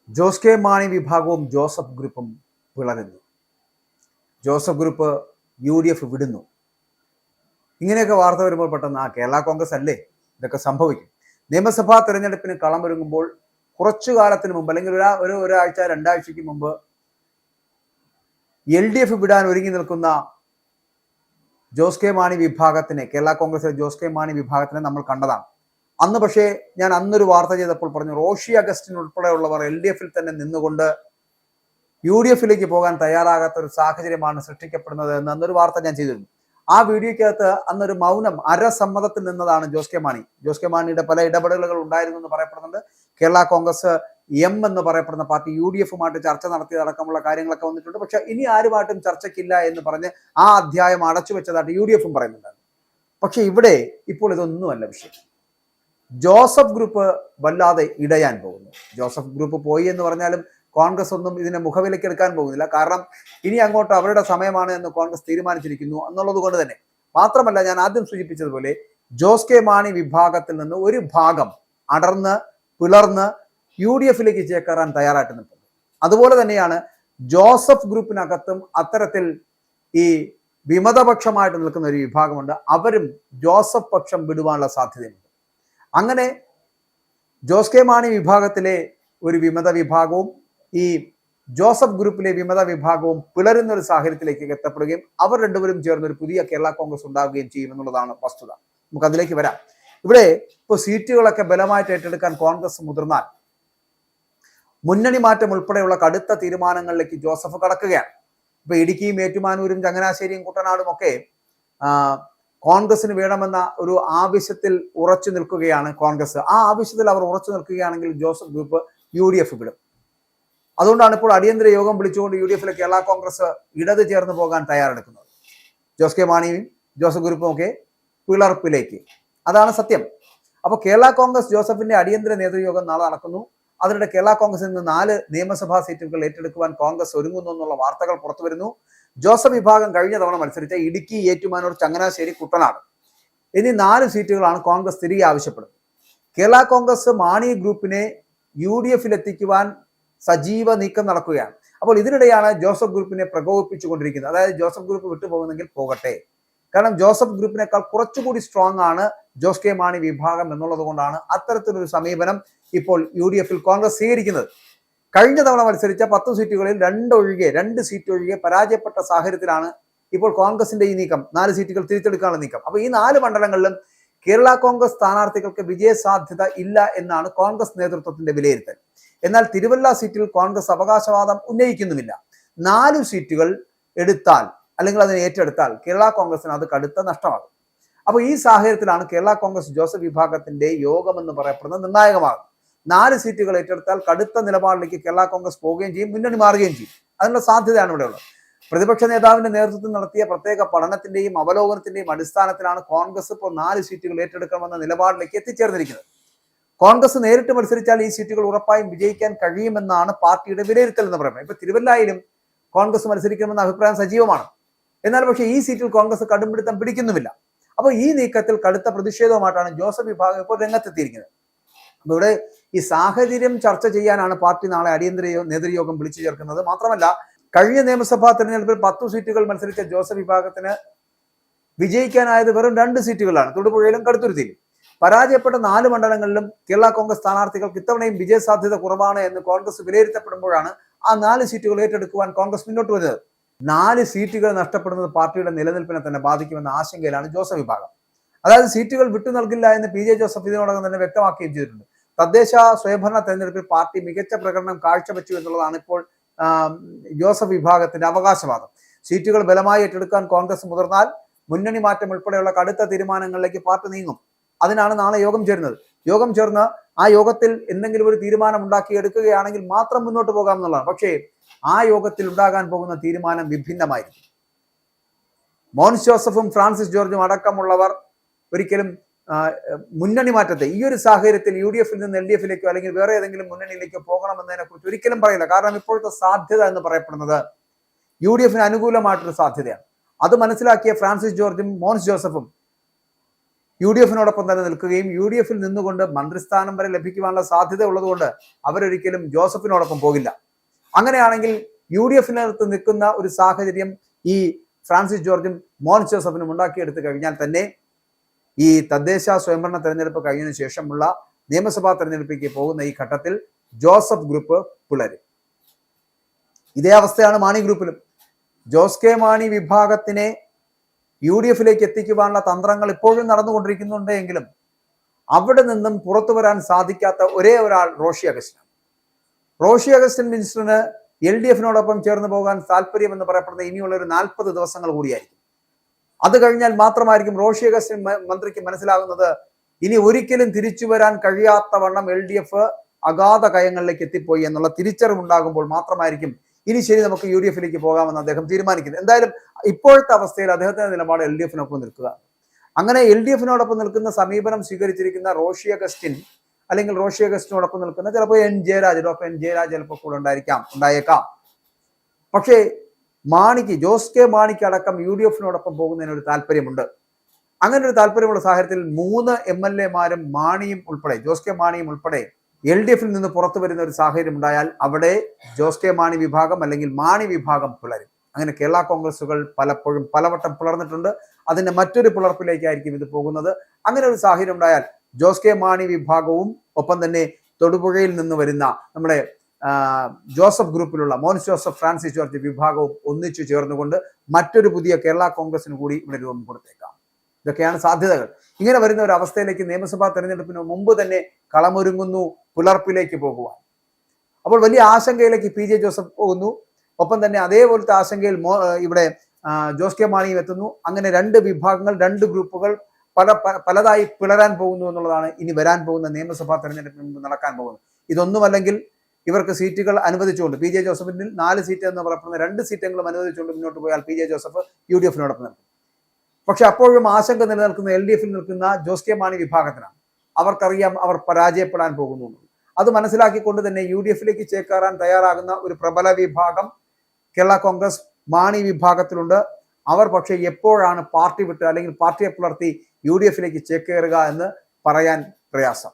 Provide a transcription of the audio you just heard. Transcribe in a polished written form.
Jose K Mani വിഭാഗവും Joseph ഗ്രൂപ്പും പിളരുന്നു. Joseph group UDF വിടുന്നു. ഇങ്ങനെയൊക്കെ വാർത്ത വരുമ്പോൾ പെട്ടെന്ന് കേരള കോൺഗ്രസ് അല്ലേ ഇതൊക്കെ സംഭവിക്കും. നിയമസഭാ തെരഞ്ഞെടുപ്പിന് കളമൊരുങ്ങുമ്പോൾ കുറച്ചു കാലത്തിന് മുമ്പ് അല്ലെങ്കിൽ ഒരാഴ്ച 2 ആഴ്ചയ്ക്ക് മുമ്പ് LDF വിടാൻ ഒരുങ്ങി നിൽക്കുന്ന ജോസ് കെ മാണി വിഭാഗത്തിനെ, കേരള കോൺഗ്രസിലെ ജോസ് കെ മാണി വിഭാഗത്തിനെ നമ്മൾ കണ്ടതാണ്. അന്ന് പക്ഷേ ഞാൻ അന്നൊരു വാർത്ത ചെയ്തപ്പോൾ പറഞ്ഞു, റോഷി അഗസ്റ്റിൻ ഉൾപ്പെടെയുള്ളവർ LDFിൽ തന്നെ നിന്നുകൊണ്ട് UDFിലേക്ക് പോകാൻ തയ്യാറാകാത്ത ഒരു സാഹചര്യമാണ് സൃഷ്ടിക്കപ്പെടുന്നത് എന്ന് അന്നൊരു വാർത്ത ഞാൻ ചെയ്തിരുന്നു. ആ വീഡിയോയ്ക്കകത്ത് അന്നൊരു മൗനം അരസമ്മതത്തിൽ നിന്നതാണ് ജോസ് കെ മാണി. ജോസ് കെ മാണിയുടെ പല ഇടപെടലുകൾ ഉണ്ടായിരുന്നു എന്ന് പറയപ്പെടുന്നുണ്ട്. കേരള കോൺഗ്രസ് M എന്ന് പറയപ്പെടുന്ന പാർട്ടി UDFുമായിട്ട് ചർച്ച നടത്തിയതടക്കമുള്ള കാര്യങ്ങളൊക്കെ വന്നിട്ടുണ്ട്. പക്ഷെ ഇനി ആരുമായിട്ടും ചർച്ചയ്ക്കില്ല എന്ന് പറഞ്ഞ് ആ അധ്യായം അടച്ചു വെച്ചതായിട്ട് UDFും പറയുന്നുണ്ട്. പക്ഷെ ഇവിടെ ഇപ്പോൾ ഇതൊന്നുമല്ല വിഷയം. ജോസഫ് ഗ്രൂപ്പ് വല്ലാതെ ഇടയാൻ പോകുന്നു. ജോസഫ് ഗ്രൂപ്പ് പോയി എന്ന് പറഞ്ഞാലും കോൺഗ്രസ് ഒന്നും ഇതിനെ മുഖവിലേക്ക് എടുക്കാൻ പോകുന്നില്ല. കാരണം ഇനി അങ്ങോട്ട് അവരുടെ സമയമാണ് എന്ന് കോൺഗ്രസ് തീരുമാനിച്ചിരിക്കുന്നു എന്നുള്ളത് കൊണ്ട് തന്നെ. മാത്രമല്ല, ഞാൻ ആദ്യം സൂചിപ്പിച്ചതുപോലെ ജോസ് കെ മാണി വിഭാഗത്തിൽ നിന്ന് ഒരു ഭാഗം അടർന്ന് പിളർന്ന് UDFിലേക്ക് ചേക്കേറാൻ തയ്യാറായിട്ട് നിൽക്കുന്നു. അതുപോലെ തന്നെയാണ് ജോസഫ് ഗ്രൂപ്പിനകത്തും അത്തരത്തിൽ ഈ വിമതപക്ഷമായിട്ട് നിൽക്കുന്ന ഒരു വിഭാഗമുണ്ട്. അവരും ജോസഫ് പക്ഷം വിടുവാനുള്ള സാധ്യതയുണ്ട്. അങ്ങനെ ജോസ് കെ മാണി വിഭാഗത്തിലെ ഒരു വിമത വിഭാഗവും ഈ ജോസഫ് ഗ്രൂപ്പിലെ വിമത വിഭാഗവും പിളരുന്ന ഒരു സാഹചര്യത്തിലേക്ക് എത്തപ്പെടുകയും അവർ രണ്ടുപേരും ചേർന്ന് ഒരു പുതിയ കേരള കോൺഗ്രസ് ഉണ്ടാവുകയും ചെയ്യുമെന്നുള്ളതാണ് വസ്തുത. നമുക്ക് അതിലേക്ക് വരാം. ഇവിടെ ഇപ്പോൾ സീറ്റുകളൊക്കെ ബലമായിട്ട് ഏറ്റെടുക്കാൻ കോൺഗ്രസ് മുതിർന്നാൽ മുന്നണി മാറ്റം ഉൾപ്പെടെയുള്ള കടുത്ത തീരുമാനങ്ങളിലേക്ക് ജോസഫ് കടക്കുകയാണ്. ഇപ്പൊ ഇടുക്കിയും ഏറ്റുമാനൂരും ചങ്ങനാശ്ശേരിയും കുട്ടനാടും ഒക്കെ കോൺഗ്രസിന് വേണമെന്ന ഒരു ആവശ്യത്തിൽ ഉറച്ചു നിൽക്കുകയാണ് കോൺഗ്രസ്. ആ ആവശ്യത്തിൽ അവർ ഉറച്ചു നിൽക്കുകയാണെങ്കിൽ ജോസഫ് ഗ്രൂപ്പ് UDF വിടും. അതുകൊണ്ടാണ് ഇപ്പോൾ അടിയന്തര യോഗം വിളിച്ചുകൊണ്ട് UDFിലെ കേരള കോൺഗ്രസ് ഇടത് ചേർന്ന് പോകാൻ തയ്യാറെടുക്കുന്നത്. ജോസ് കെ മാണിയും ജോസഫ് ഗ്രൂപ്പും ഒക്കെ പിളർപ്പിലേക്ക്. അതാണ് സത്യം. അപ്പോൾ കേരള കോൺഗ്രസ് ജോസഫിന്റെ അടിയന്തര നേതൃയോഗം നാളെ നടക്കുന്നു. അതിനിടെ കേരള കോൺഗ്രസിൽ നിന്ന് 4 നിയമസഭാ സീറ്റുകൾ ഏറ്റെടുക്കുവാൻ കോൺഗ്രസ് ഒരുങ്ങുന്നു എന്നുള്ള വാർത്തകൾ പുറത്തു വരുന്നു. ജോസഫ് വിഭാഗം കഴിഞ്ഞ തവണ മത്സരിച്ച ഇടുക്കി, ഏറ്റുമാനൂർ, ചങ്ങനാശ്ശേരി, കുട്ടനാട് എന്നീ 4 സീറ്റുകളാണ് കോൺഗ്രസ് തിരികെ ആവശ്യപ്പെടുന്നത്. കേരള കോൺഗ്രസ് മാണി ഗ്രൂപ്പിനെ UDFിൽ എത്തിക്കുവാൻ സജീവ നീക്കം നടക്കുകയാണ്. അപ്പോൾ ഇതിനിടെയാണ് ജോസഫ് ഗ്രൂപ്പിനെ പ്രകോപിപ്പിച്ചുകൊണ്ടിരിക്കുന്നത്. അതായത് ജോസഫ് ഗ്രൂപ്പ് വിട്ടുപോകുന്നെങ്കിൽ പോകട്ടെ. കാരണം ജോസഫ് ഗ്രൂപ്പിനേക്കാൾ കുറച്ചുകൂടി സ്ട്രോങ് ആണ് ജോസ് കെ മാണി വിഭാഗം എന്നുള്ളത് കൊണ്ടാണ് അത്തരത്തിലൊരു സമീപനം ഇപ്പോൾ UDFിൽ കോൺഗ്രസ് സ്വീകരിക്കുന്നത്. കഴിഞ്ഞ തവണ മത്സരിച്ച 10 സീറ്റുകളിൽ 2 സീറ്റ് ഒഴികെ പരാജയപ്പെട്ട സാഹചര്യത്തിലാണ് ഇപ്പോൾ കോൺഗ്രസിന്റെ ഈ നീക്കം, 4 സീറ്റുകൾ തിരിച്ചെടുക്കാനുള്ള നീക്കം. അപ്പൊ ഈ 4 മണ്ഡലങ്ങളിലും കേരള കോൺഗ്രസ് സ്ഥാനാർത്ഥികൾക്ക് വിജയ സാധ്യത ഇല്ല എന്നാണ് കോൺഗ്രസ് നേതൃത്വത്തിന്റെ വിലയിരുത്തൽ. എന്നാൽ തിരുവല്ല സീറ്റിൽ കോൺഗ്രസ് അവകാശവാദം ഉന്നയിക്കുന്നുമില്ല. 4 സീറ്റുകൾ എടുത്താൽ അല്ലെങ്കിൽ അതിനെ ഏറ്റെടുത്താൽ കേരള കോൺഗ്രസിന് അത് കടുത്ത നഷ്ടമാകും. അപ്പോൾ ഈ സാഹചര്യത്തിലാണ് കേരള കോൺഗ്രസ് ജോസഫ് വിഭാഗത്തിന്റെ യോഗം എന്ന് പറയപ്പെടുന്നത് നിർണായകമാകും. 4 സീറ്റുകൾ ഏറ്റെടുത്താൽ കടുത്ത നിലപാടിലേക്ക് കേരള കോൺഗ്രസ് പോവുകയും ചെയ്യും, മുന്നണി മാറുകയും ചെയ്യും. അതിനുള്ള സാധ്യതയാണ് ഇവിടെ ഉള്ളത്. പ്രതിപക്ഷ നേതാവിന്റെ നേതൃത്വത്തിൽ നടത്തിയ പ്രത്യേക പഠനത്തിന്റെയും അവലോകനത്തിന്റെയും അടിസ്ഥാനത്തിലാണ് കോൺഗ്രസ് ഇപ്പോൾ 4 സീറ്റുകൾ ഏറ്റെടുക്കണമെന്ന നിലപാടിലേക്ക് എത്തിച്ചേർന്നിരിക്കുന്നത്. കോൺഗ്രസ് നേരിട്ട് മത്സരിച്ചാൽ ഈ സീറ്റുകൾ ഉറപ്പായും വിജയിക്കാൻ കഴിയുമെന്നാണ് പാർട്ടിയുടെ വിലയിരുത്തൽ എന്ന് പറയുന്നത്. ഇപ്പൊ തിരുവല്ലയിലും കോൺഗ്രസ് മത്സരിക്കണമെന്ന അഭിപ്രായം സജീവമാണ്. എന്നാൽ പക്ഷേ ഈ സീറ്റിൽ കോൺഗ്രസ് കടുംപിടുത്തം പിടിക്കുന്നുമില്ല. അപ്പോൾ ഈ നീക്കത്തിൽ കടുത്ത പ്രതിഷേധവുമായിട്ടാണ് ജോസഫ് വിഭാഗം ഇപ്പോൾ രംഗത്തെത്തിയിരിക്കുന്നത്. അപ്പൊ ഇവിടെ ഈ സാഹചര്യം ചർച്ച ചെയ്യാനാണ് പാർട്ടി നാളെ അടിയന്തര നേതൃയോഗം വിളിച്ചു ചേർക്കുന്നത്. മാത്രമല്ല, കഴിഞ്ഞ നിയമസഭാ തെരഞ്ഞെടുപ്പിൽ 10 സീറ്റുകൾ മത്സരിച്ച ജോസഫ് വിഭാഗത്തിന് വിജയിക്കാനായത് വെറും 2 സീറ്റുകളാണ്, തൊടുപുഴയിലും കടുത്തുരുത്തിയിലും. പരാജയപ്പെട്ട 4 മണ്ഡലങ്ങളിലും കേരള കോൺഗ്രസ് സ്ഥാനാർത്ഥികൾക്ക് ഇത്തവണയും വിജയ സാധ്യത കുറവാണ് എന്ന് കോൺഗ്രസ് വിലയിരുത്തപ്പെടുമ്പോഴാണ് ആ 4 സീറ്റുകൾ ഏറ്റെടുക്കുവാൻ കോൺഗ്രസ് മുന്നോട്ട് വരുന്നത്. 4 സീറ്റുകൾ നഷ്ടപ്പെടുന്നത് പാർട്ടിയുടെ നിലനിൽപ്പിനെ തന്നെ ബാധിക്കുമെന്ന ആശങ്കയിലാണ് ജോസഫ് വിഭാഗം. അതായത് സീറ്റുകൾ വിട്ടു നൽകില്ല എന്ന് PJ ജോസഫ് ഇതിനോടകം തന്നെ വ്യക്തമാക്കുകയും ചെയ്തിട്ടുണ്ട്. തദ്ദേശ സ്വയംഭരണ തെരഞ്ഞെടുപ്പിൽ പാർട്ടി മികച്ച പ്രകടനം കാഴ്ചവെച്ചു എന്നുള്ളതാണ് ഇപ്പോൾ ജോസഫ് വിഭാഗത്തിന്റെ അവകാശവാദം. സീറ്റുകൾ ബലമായി ഏറ്റെടുക്കാൻ കോൺഗ്രസ് മുതിർന്നാൽ മുന്നണി മാറ്റം ഉൾപ്പെടെയുള്ള കടുത്ത തീരുമാനങ്ങളിലേക്ക് പാർട്ടി നീങ്ങും. അതിനാണ് നാളെ യോഗം ചേരുന്നത്. യോഗം ചേർന്ന് ആ യോഗത്തിൽ എന്തെങ്കിലും ഒരു തീരുമാനം ഉണ്ടാക്കിയെടുക്കുകയാണെങ്കിൽ മാത്രം മുന്നോട്ട് പോകാം എന്നുള്ളതാണ്. പക്ഷേ ആ യോഗത്തിൽ ഉണ്ടാകാൻ പോകുന്ന തീരുമാനം വിഭിന്നമായിരിക്കും. മോൻസ് ജോസഫും ഫ്രാൻസിസ് ജോർജും അടക്കമുള്ളവർ ഒരിക്കലും മുന്നണി മാറ്റത്തെ ഈ ഒരു സാഹചര്യത്തിൽ UDFിൽ നിന്ന് LDFിലേക്കോ അല്ലെങ്കിൽ വേറെ ഏതെങ്കിലും മുന്നണിയിലേക്കോ പോകണമെന്നതിനെ കുറിച്ച് ഒരിക്കലും പറയില്ല. കാരണം ഇപ്പോഴത്തെ സാധ്യത എന്ന് പറയപ്പെടുന്നത് UDFിന് അനുകൂലമായിട്ടൊരു സാധ്യതയാണ്. അത് മനസ്സിലാക്കിയ ഫ്രാൻസിസ് ജോർജും മോൻസ് ജോസഫും UDF-നോടൊപ്പം തന്നെ നിൽക്കുകയും UDF-ൽ നിന്നുകൊണ്ട് മന്ത്രിസ്ഥാനം വരെ ലഭിക്കുവാനുള്ള സാധ്യത ഉള്ളതുകൊണ്ട് അവരൊരിക്കലും ജോസഫിനോടൊപ്പം പോകില്ല. അങ്ങനെയാണെങ്കിൽ UDF-നകത്ത് നിൽക്കുന്ന ഒരു സാഹചര്യം ഈ ഫ്രാൻസിസ് ജോർജും മോൻസ് ജോസഫിനും ഉണ്ടാക്കിയെടുത്തു കഴിഞ്ഞാൽ തന്നെ ഈ തദ്ദേശ സ്വയംഭരണ തെരഞ്ഞെടുപ്പ് കഴിഞ്ഞതിന് ശേഷമുള്ള നിയമസഭാ തെരഞ്ഞെടുപ്പിലേക്ക് പോകുന്ന ഈ ഘട്ടത്തിൽ ജോസഫ് ഗ്രൂപ്പ് പിളരും. ഇതേ അവസ്ഥയാണ് മാണി ഗ്രൂപ്പിലും. ജോസ് കെ മാണി വിഭാഗത്തിനെ UDF-ലേക്ക് എത്തിക്കുവാനുള്ള തന്ത്രങ്ങൾ ഇപ്പോഴും നടന്നുകൊണ്ടിരിക്കുന്നുണ്ട് എങ്കിലും അവിടെ നിന്നും പുറത്തു വരാൻ സാധിക്കാത്ത ഒരേ ഒരാൾ റോഷി അഗസ്റ്റിനാണ്. റോഷി അഗസ്റ്റിൻ മിനിസ്റ്ററിന് LDF-നോടൊപ്പം ചേർന്ന് പോകാൻ താല്പര്യമെന്ന് പറയപ്പെടുന്ന ഇനിയുള്ള ഒരു 40 ദിവസങ്ങൾ കൂടിയായിരിക്കും. അത് കഴിഞ്ഞാൽ മാത്രമായിരിക്കും റോഷി അഗസ്റ്റിൻ മന്ത്രിക്ക് മനസ്സിലാകുന്നത് ഇനി ഒരിക്കലും തിരിച്ചു വരാൻ കഴിയാത്ത വണ്ണം LDF അഗാധ കയങ്ങളിലേക്ക് എത്തിപ്പോയി എന്നുള്ള തിരിച്ചറിവുണ്ടാകുമ്പോൾ മാത്രമായിരിക്കും ഇനി ശരി നമുക്ക് UDF-ലേക്ക് പോകാമെന്ന് അദ്ദേഹം തീരുമാനിക്കുന്നത്. എന്തായാലും ഇപ്പോഴത്തെ അവസ്ഥയിൽ അദ്ദേഹത്തിന്റെ നിലപാട് LDF-നൊപ്പം നിൽക്കുക. അങ്ങനെ LDF-നോടൊപ്പം നിൽക്കുന്ന സമീപനം സ്വീകരിച്ചിരിക്കുന്ന റോഷി അഗസ്റ്റിൻ അല്ലെങ്കിൽ റോഷി അഗസ്റ്റിനോടൊപ്പം നിൽക്കുന്ന ചിലപ്പോൾ ഡോക്ടർ എൻ ജയരാജ് ചിലപ്പോൾ കൂടെ ഉണ്ടായേക്കാം. പക്ഷേ ജോസ് കെ മാണിക്ക് അടക്കം UDF-നോടൊപ്പം പോകുന്നതിന് ഒരു താല്പര്യമുണ്ട്. അങ്ങനെ ഒരു താല്പര്യമുള്ള സാഹചര്യത്തിൽ 3 MLA-മാരും ജോസ് കെ മാണിയും ഉൾപ്പെടെ LDF-ൽ നിന്ന് പുറത്തു വരുന്ന ഒരു സാഹചര്യം ഉണ്ടായാൽ അവിടെ ജോസ് കെ മാണി വിഭാഗം അല്ലെങ്കിൽ മാണി വിഭാഗം പിളരും. അങ്ങനെ കേരള കോൺഗ്രസുകൾ പലപ്പോഴും പലവട്ടം പിളർന്നിട്ടുണ്ട്. അതിന്റെ മറ്റൊരു പിളർപ്പിലേക്കായിരിക്കും ഇത് പോകുന്നത്. അങ്ങനെ ഒരു സാഹചര്യം ഉണ്ടായാൽ ജോസ് കെ മാണി വിഭാഗവും ഒപ്പം തന്നെ തൊടുപുഴയിൽ നിന്ന് വരുന്ന നമ്മുടെ ജോസഫ് ഗ്രൂപ്പിലുള്ള മോൻസ് ജോസഫ്, ഫ്രാൻസിസ് ജോർജ് വിഭാഗവും ഒന്നിച്ചു ചേർന്നുകൊണ്ട് മറ്റൊരു പുതിയ കേരള കോൺഗ്രസിന് കൂടി ഇവിടെ രൂപം കൊടുത്തേക്കാം. ഇതൊക്കെയാണ് സാധ്യതകൾ. ഇങ്ങനെ വരുന്ന ഒരു അവസ്ഥയിലേക്ക് നിയമസഭാ തെരഞ്ഞെടുപ്പിന് മുമ്പ് തന്നെ കളമൊരുങ്ങുന്നു പിളർപ്പിലേക്ക് പോകുവാൻ. അപ്പോൾ വലിയ ആശങ്കയിലേക്ക് PJ ജോസഫ് പോകുന്നു. ഒപ്പം തന്നെ അതേപോലത്തെ ആശങ്കയിൽ ഇവിടെ ജോസ് കെ മാണിയും എത്തുന്നു. അങ്ങനെ 2 വിഭാഗങ്ങൾ, 2 ഗ്രൂപ്പുകൾ പലതായി പിളരാൻ പോകുന്നു എന്നുള്ളതാണ് ഇനി വരാൻ പോകുന്ന നിയമസഭാ തെരഞ്ഞെടുപ്പിന് മുമ്പ് നടക്കാൻ പോകുന്നത്. ഇതൊന്നുമല്ലെങ്കിൽ ഇവർക്ക് സീറ്റുകൾ അനുവദിച്ചുകൊണ്ട് PJ ജോസഫിന് 4 സീറ്റ് എന്ന് പറയപ്പെടുന്ന 2 സീറ്റെങ്കിലും അനുവദിച്ചുകൊണ്ട് മുന്നോട്ട് പോയാൽ PJ ജോസഫ് UDF-നോടൊപ്പം നിൽക്കും. പക്ഷെ അപ്പോഴും ആശങ്ക നിലനിൽക്കുന്ന LDF-ൽ നിൽക്കുന്ന ജോസ് കെ മാണി വിഭാഗത്തിനാണ്. അവർക്കറിയാം അവർ പരാജയപ്പെടാൻ പോകുന്നു. അത് മനസ്സിലാക്കിക്കൊണ്ട് തന്നെ UDF-ലേക്ക് ചേക്കേറാൻ തയ്യാറാകുന്ന ഒരു പ്രബല വിഭാഗം കേരള കോൺഗ്രസ് മാണി വിഭാഗത്തിലുണ്ട്. അവർ പക്ഷേ എപ്പോഴാണ് പാർട്ടി വിട്ട് അല്ലെങ്കിൽ പാർട്ടിയെ പുലർത്തി UDF-ലേക്ക് ചേക്കേറുക എന്ന് പറയാൻ പ്രയാസം.